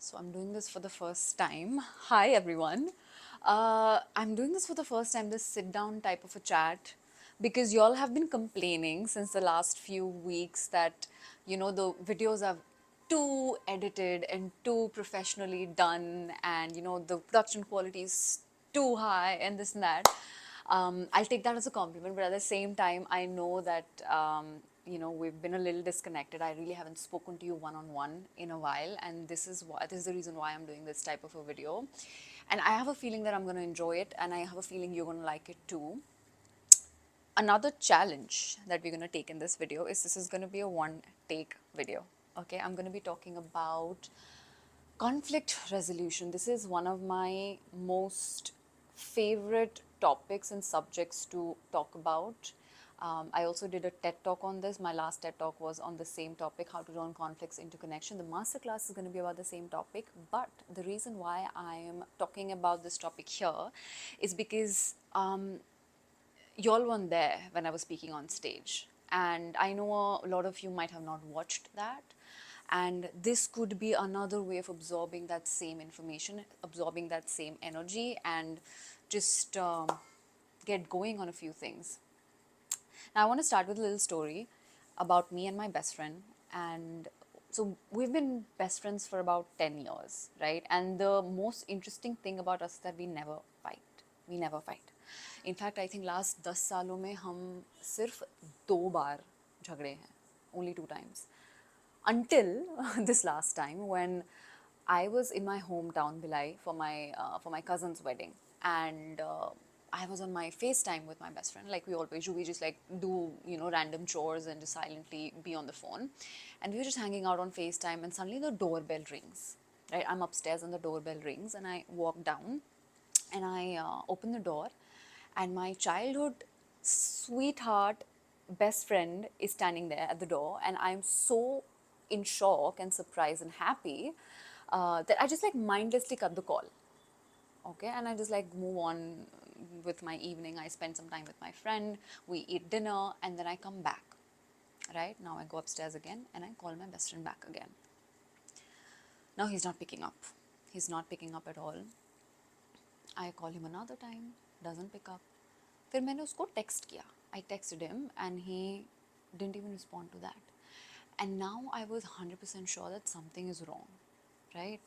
So I'm doing this for the first time. Hi everyone. I'm doing this for the first time, this sit down type of a chat, because y'all have been complaining since the last few weeks that, the videos are too edited and too professionally done, and, the production quality is too high and this and that. I'll take that as a compliment, but at the same time, I know that we've been a little disconnected. I really haven't spoken to you one on one in a while, and this is the reason why I'm doing this type of a video. And I have a feeling that I'm going to enjoy it, and I have a feeling you're going to like it too. Another challenge that we're going to take in this video is this is going to be a one take video. Okay, I'm going to be talking about conflict resolution. This is one of my most favorite topics and subjects to talk about. I also did a TED talk on this. My last TED talk was on the same topic, how to turn conflicts into connection. The masterclass is going to be about the same topic, but the reason why I am talking about this topic here is because y'all weren't there when I was speaking on stage. And I know a lot of you might have not watched that. And this could be another way of absorbing that same information, absorbing that same energy, and just get going on a few things. Now, I want to start with a little story about me and my best friend. And so we've been best friends for about 10 years, right? And the most interesting thing about us is that we never fight. We never fight. In fact, I think last 10 सालों में हम सिर्फ 2 बार झगड़े हैं, only 2 times. Until this last time when I was in my hometown, Bhilai, for my cousin's wedding, and I was on my FaceTime with my best friend, like we always do. We just like do random chores and just silently be on the phone, and we were just hanging out on FaceTime, and suddenly the doorbell rings. Right, I'm upstairs and the doorbell rings, and I walk down, and I open the door, and my childhood sweetheart best friend is standing there at the door, and I'm so in shock and surprised and happy that I just like mindlessly cut the call. Okay, and I just like move on with my evening. I spend some time with my friend, we eat dinner, and then I come back. Right now I go upstairs again and I call my best friend back again. Now he's not picking up. He's not picking up at all. I call him another time, doesn't pick up. फिर मैंने उसको text किया. I texted him and he didn't even respond to that. And now I was 100% sure that something is wrong, right?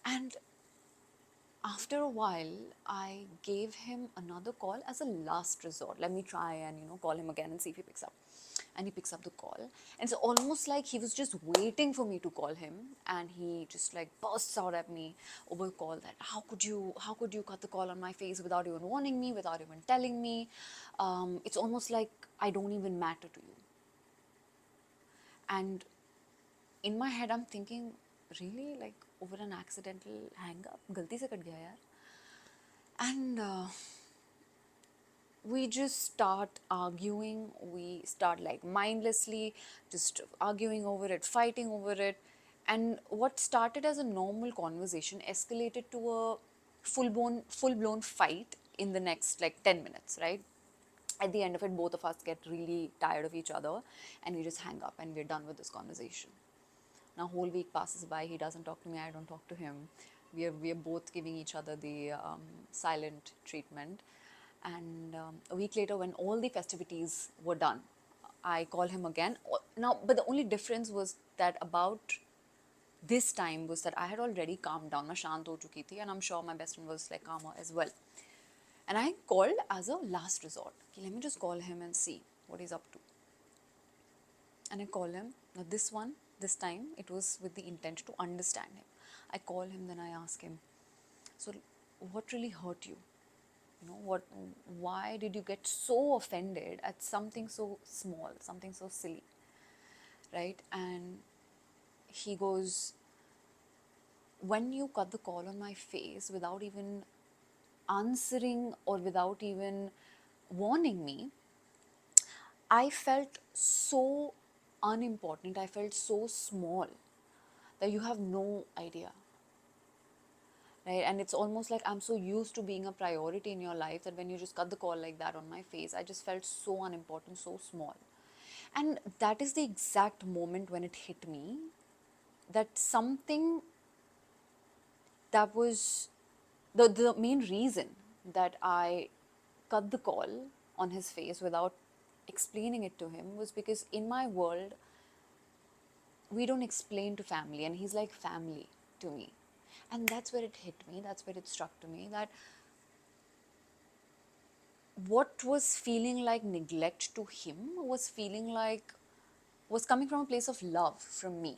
And after a while, I gave him another call as a last resort. Let me try and call him again and see if he picks up. And he picks up the call, and it's almost like he was just waiting for me to call him, and he just like bursts out at me over the call that how could you cut the call on my face without even warning me, without even telling me. It's almost like I don't even matter to you. And in my head I'm thinking, really, like over an accidental hang up, galti se kat gaya yaar. And we just start arguing. We start like mindlessly just arguing over it, fighting over it. And what started as a normal conversation escalated to a full blown fight in the next like 10 minutes, right? At the end of it, both of us get really tired of each other, and we just hang up and we're done with this conversation. Now, whole week passes by. He doesn't talk to me. I don't talk to him. We are both giving each other the silent treatment. And a week later, when all the festivities were done, I call him again. Now, but the only difference was that about this time was that I had already calmed down. मैं शांत हो चुकी थी, and I'm sure my best friend was like calmer as well. And I called as a last resort. Okay, let me just call him and see what he's up to. And I call him. Now this time, it was with the intent to understand him. I call him, then I ask him, so what really hurt you? Why did you get so offended at something so small, something so silly, right? And he goes, when you cut the call on my face without even answering or without even warning me, I felt so unimportant, I felt so small that you have no idea. Right? And it's almost like I'm so used to being a priority in your life that when you just cut the call like that on my face, I just felt so unimportant, so small. And that is the exact moment when it hit me that something that was the main reason that I cut the call on his face without explaining it to him was because in my world, we don't explain to family, and he's like family to me. And that's where it hit me, that's where it struck to me that what was feeling like neglect to him was feeling like was coming from a place of love from me,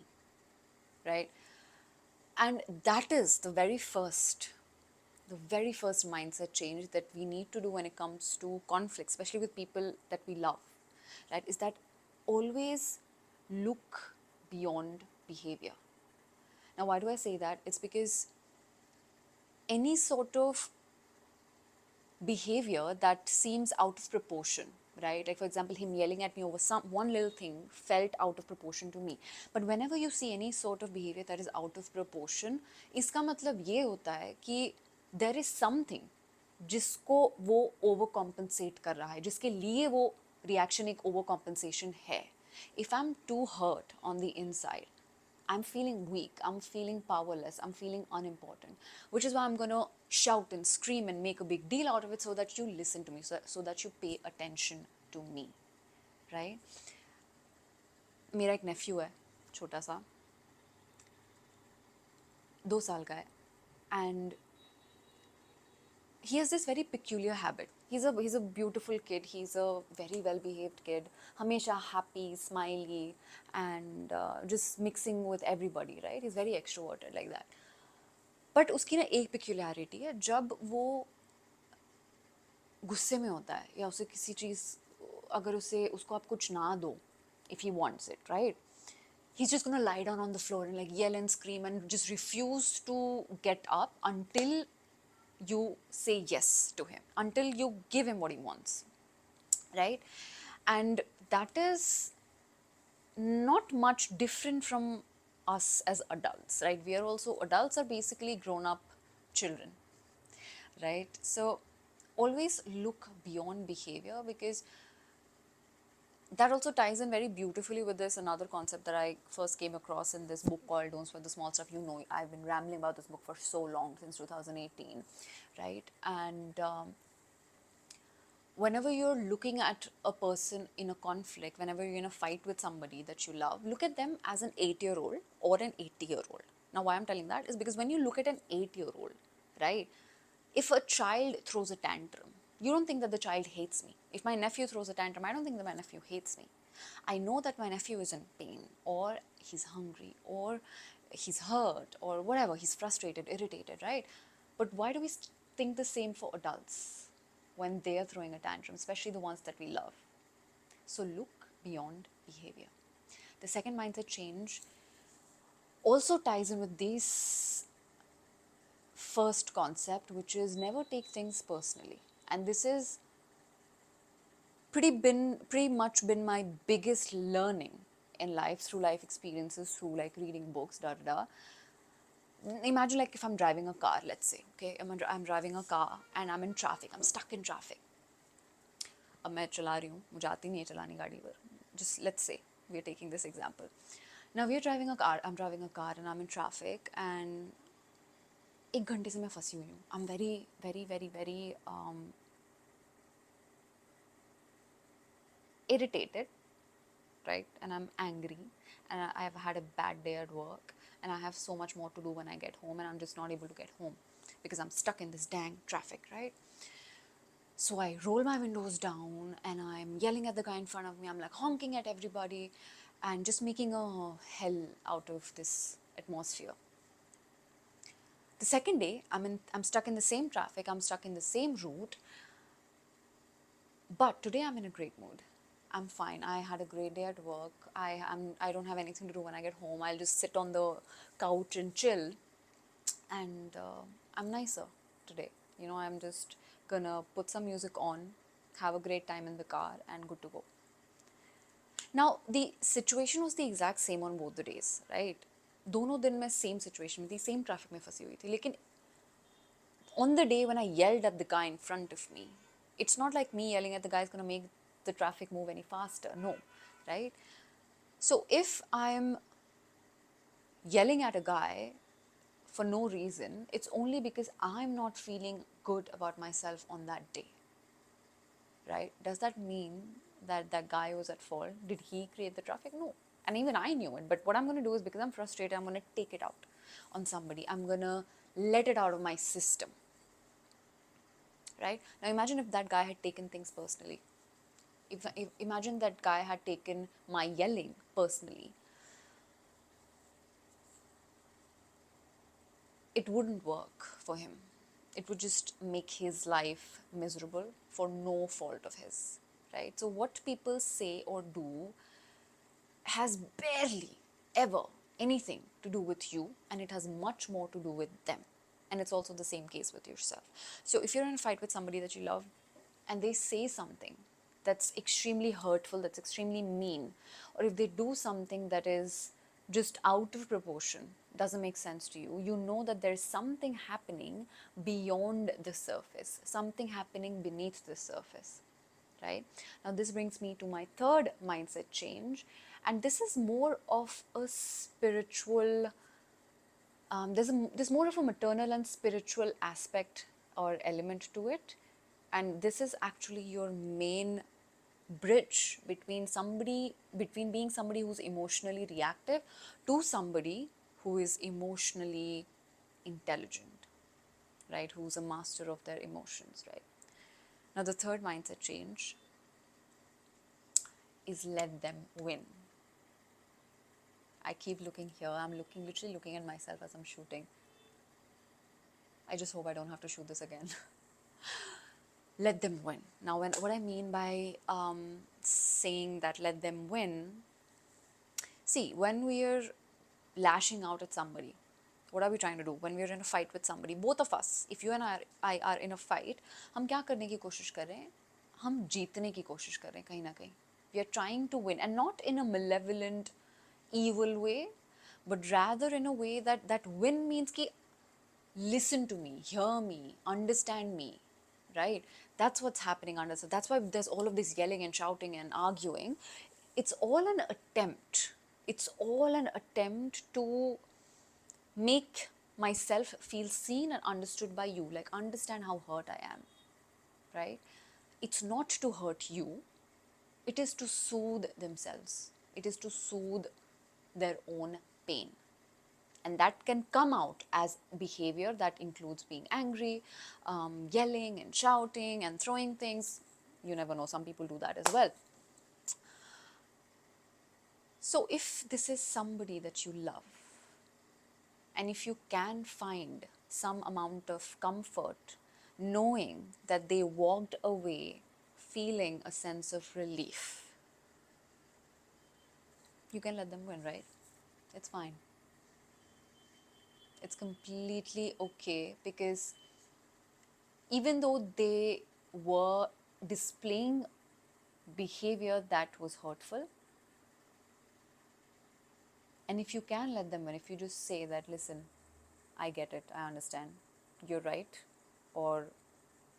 right? And that is the very first mindset change that we need to do when it comes to conflict, especially with people that we love, right? Is that always look beyond behavior. Now, why do I say that? It's because any sort of behavior that seems out of proportion, right? Like, for example, him yelling at me over some one little thing felt out of proportion to me. But whenever you see any sort of behavior that is out of proportion, इसका मतलब ये होता है कि there is something जिसको वो over compensate कर रहा है, जिसके लिए वो रिएक्शन एक ओवर कॉम्पनसेशन है. If I'm too hurt on the inside, I'm feeling weak, I'm feeling powerless, I'm feeling unimportant, which is why I'm gonna shout and scream and make a big deal out of it so that you listen to me, so that you pay attention to me, right? मेरा एक nephew है, छोटा सा, 2 साल का है, and he has this very peculiar habit. He's a beautiful kid. He's a very well behaved kid. Hamesha happy, smiley, and just mixing with everybody, right? He's very extroverted like that. But उसकी ना एक peculiarity है, जब वो गुस्से में होता है या उसे किसी चीज़ अगर उसे उसको आप कुछ ना दो, if he wants it, right? He's just gonna lie down on the floor and like yell and scream and just refuse to get up until you say yes to him, until you give him what he wants, right? And that is not much different from us as adults, right? We are also, adults are basically grown up children, right? So always look beyond behavior, because that also ties in very beautifully with this another concept that I first came across in this book called Don't Sweat the Small Stuff. You know, I've been rambling about this book for so long, since 2018, right? And whenever you're looking at a person in a conflict, whenever you're in a fight with somebody that you love, look at them as an 8-year-old or an 80-year-old. Now, why I'm telling that is because when you look at an 8-year-old, right, if a child throws a tantrum, you don't think that the child hates me. If my nephew throws a tantrum, I don't think that my nephew hates me. I know that my nephew is in pain, or he's hungry, or he's hurt, or whatever, he's frustrated, irritated, right? But why do we think the same for adults when they are throwing a tantrum, especially the ones that we love? So look beyond behavior. The second mindset change also ties in with this first concept, which is never take things personally. And this is pretty much been my biggest learning in life, through life experiences, through like reading books, da da da. Imagine like if I'm driving a car, let's say, okay, I'm driving a car and I'm in traffic, I'm stuck in traffic. अब मैं चला रही हूँ, मुझे आती नहीं है चलानी गाड़ी पर. Just let's say we are taking this example. Now we are driving a car, I'm driving a car and I'm in traffic, and 1 घंटे से मैं फंसी हुई हूँ. I'm very, very, very, very irritated, right? And I'm angry, and I've had a bad day at work, and I have so much more to do when I get home, and I'm just not able to get home because I'm stuck in this dang traffic, right? So I roll my windows down and I'm yelling at the guy in front of me. I'm like honking at everybody and just making a hell out of this atmosphere. The second day, I'm stuck in the same traffic, I'm stuck in the same route, but today I'm in a great mood. I'm fine. I had a great day at work. I don't have anything to do when I get home. I'll just sit on the couch and chill, and I'm nicer today. You know, I'm just gonna put some music on, have a great time in the car, and good to go. Now, the situation was the exact same on both the days, right? दोनों दिन मैं same situation में थी, same traffic में फंसी हुई थी. लेकिन on the day when I yelled at the guy in front of me, it's not like me yelling at the guy is gonna make the traffic move any faster. No, right? So if I'm yelling at a guy for no reason, it's only because I'm not feeling good about myself on that day, right? Does that mean that that guy was at fault? Did he create the traffic? No. And even I knew it. But what I'm going to do is, because I'm frustrated, I'm going to take it out on somebody. I'm going to let it out of my system, right? Now imagine if that guy had taken things personally. If imagine that guy had taken my yelling personally. It wouldn't work for him. It would just make his life miserable for no fault of his, right? So what people say or do has barely ever anything to do with you, and it has much more to do with them. And it's also the same case with yourself. So if you're in a fight with somebody that you love and they say something that's extremely hurtful, that's extremely mean, or if they do something that is just out of proportion, doesn't make sense to you, you know that there's something happening beyond the surface, something happening beneath the surface, right? Now, this brings me to my third mindset change, and this is more of a spiritual, there's more of a maternal and spiritual aspect or element to it, and this is actually your main bridge between being somebody who's emotionally reactive to somebody who is emotionally intelligent, right? Who's a master of their emotions, right? Now, the third mindset change is let them win. I keep looking here. I'm literally looking at myself as I'm shooting. I just hope I don't have to shoot this again. Let them win. Now, what I mean by saying that let them win, see, when we're lashing out at somebody, what are we trying to do? When we're in a fight with somebody, both of us, if you and I are in a fight, हम क्या करने की कोशिश कर रहे हैं? हम जीतने की कोशिश कर रहे हैं कहीं ना कहीं. We are trying to win, and not in a malevolent, evil way, but rather in a way that win means ki listen to me, hear me, understand me, right? That's what's happening under. So that's why there's all of this yelling and shouting and arguing. It's all an attempt. It's all an attempt to make myself feel seen and understood by you, like understand how hurt I am, right? It's not to hurt you, it is to soothe themselves, it is to soothe their own pain. And that can come out as behavior that includes being angry, yelling and shouting and throwing things. You never know, some people do that as well. So if this is somebody that you love, and if you can find some amount of comfort knowing that they walked away feeling a sense of relief, you can let them win, right? It's fine. It's completely okay, because even though they were displaying behavior that was hurtful, and if you can let them win, if you just say that, listen, I get it, I understand, you're right, or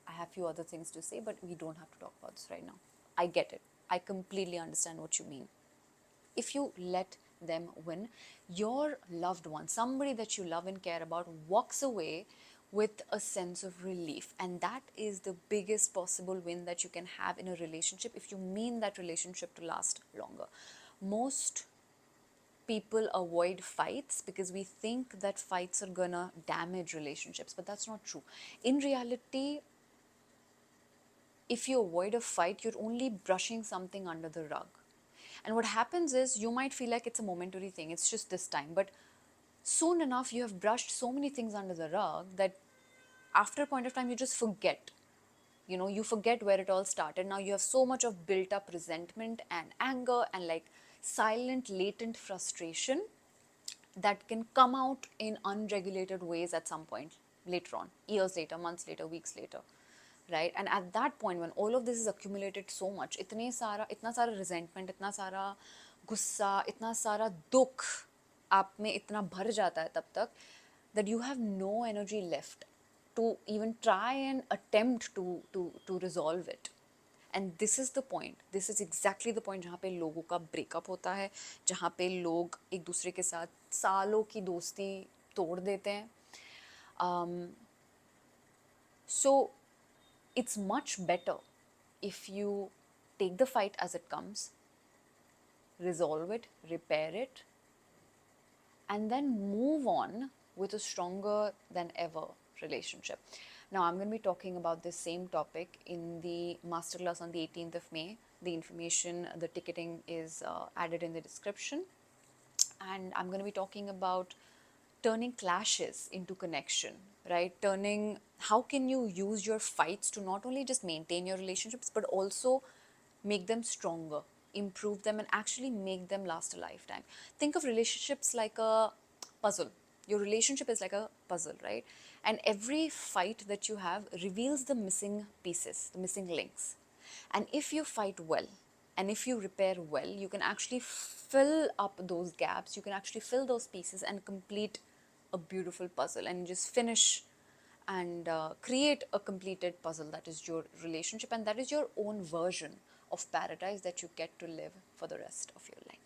I have few other things to say, but we don't have to talk about this right now. I get it. I completely understand what you mean. If you let them win, your loved one, somebody that you love and care about, walks away with a sense of relief. And that is the biggest possible win that you can have in a relationship if you mean that relationship to last longer. Most people avoid fights because we think that fights are gonna damage relationships, but that's not true. In reality, if you avoid a fight, you're only brushing something under the rug. And what happens is, you might feel like it's a momentary thing, it's just this time, but soon enough you have brushed so many things under the rug that after a point of time you just forget. You forget where it all started. Now you have so much of built up resentment and anger and like silent, latent frustration that can come out in unregulated ways at some point later on, years later, months later, weeks later, right? And at that point, when all of this is accumulated so much, itna sara resentment, itna sara गुस्सा, इतना सारा दुख आप में इतना भर जाता है तब तक that you have no energy left to even try and attempt to resolve it. And this is the point, this is exactly the point जहाँ पे लोगों का breakup होता है, जहाँ पे लोग एक दूसरे के साथ सालों की दोस्ती तोड़ देते हैं, So it's much better if you take the fight as it comes, resolve it, repair it, and then move on with a stronger than ever relationship. Now, I'm going to be talking about this same topic in the masterclass on the 18th of May. The information, the ticketing is added in the description. And I'm going to be talking about turning clashes into connection, right? Turning how can you use your fights to not only just maintain your relationships, but also make them stronger, improve them, and actually make them last a lifetime. Think of relationships like a puzzle. Your relationship is like a puzzle, right? And every fight that you have reveals the missing pieces, the missing links. And if you fight well and if you repair well, you can actually fill up those gaps, you can actually fill those pieces and complete a beautiful puzzle and just finish and create a completed puzzle that is your relationship, and that is your own version of paradise that you get to live for the rest of your life.